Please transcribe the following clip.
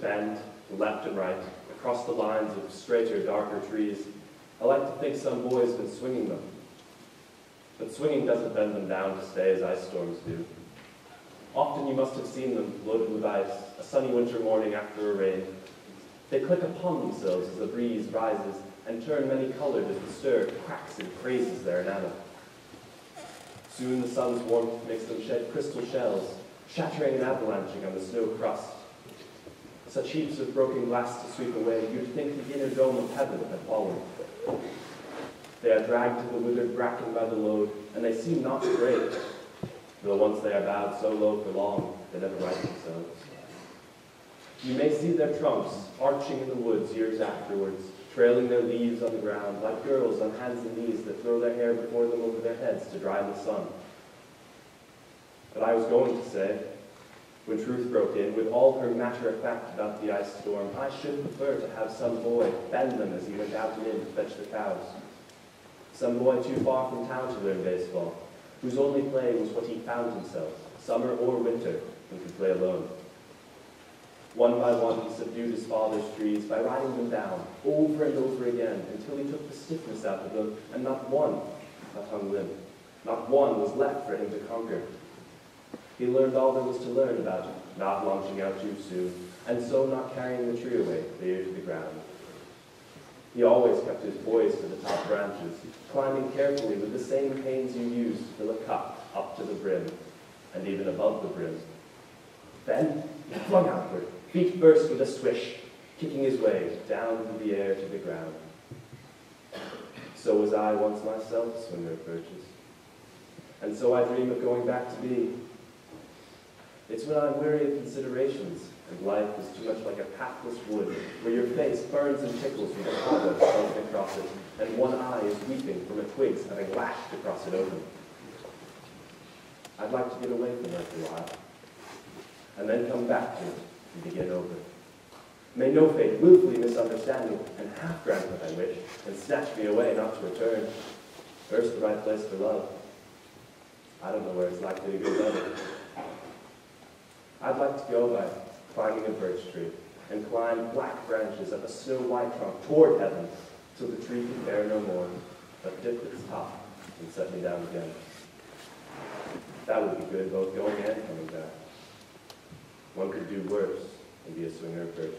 bend to left and right, across the lines of straighter, darker trees. I like to think some boy's been swinging them. But swinging doesn't bend them down to stay as ice storms do. Often you must have seen them loaded with ice, a sunny winter morning after a rain. They click upon themselves as the breeze rises and turn many-colored as the stir cracks and crazes their enamel. Soon the sun's warmth makes them shed crystal shells, shattering and avalanching on the snow crust. Such heaps of broken glass to sweep away, you'd think the inner dome of heaven had fallen. They are dragged to the withered bracken by the load, and they seem not to break, though once they are bowed so low for long, they never right themselves. You may see their trunks arching in the woods years afterwards, trailing their leaves on the ground, like girls on hands and knees that throw their hair before them over their heads to dry in the sun. But I was going to say, when truth broke in, with all her matter-of-fact about the ice storm, I should prefer to have some boy bend them as he went out and in to fetch the cows. Some boy too far from town to learn baseball, whose only play was what he found himself, summer or winter, and could play alone. One by one, he subdued his father's trees by riding them down, over and over again, until he took the stiffness out of them, and not one hung limp. Not one was left for him to conquer. He learned all there was to learn about it, not launching out too soon, and so not carrying the tree away clear to the ground. He always kept his poise to the top branches, climbing carefully with the same pains you use to fill a cup up to the brim, and even above the brim. Then he flung outward, feet first with a swish, kicking his way down through the air to the ground. So was I once myself, swinger of birches. And so I dream of going back to be. It's when I'm weary of considerations, and life is too much like a pathless wood, where your face burns and tickles with a cobweb floating across it, and one eye is weeping from a twig's having lashed across it open. I'd like to get away from it for a while, and then come back to it and begin over. May no fate willfully misunderstand me, and half grant what I wish, and snatch me away not to return. First the right place for love. I don't know where it's likely to go better. I'd like to go by climbing a birch tree, and climb black branches up a snow-white trunk toward heaven, till the tree can bear no more, but dip its top and set me down again. That would be good, both going and coming back. One could do worse and be a swinger of birches.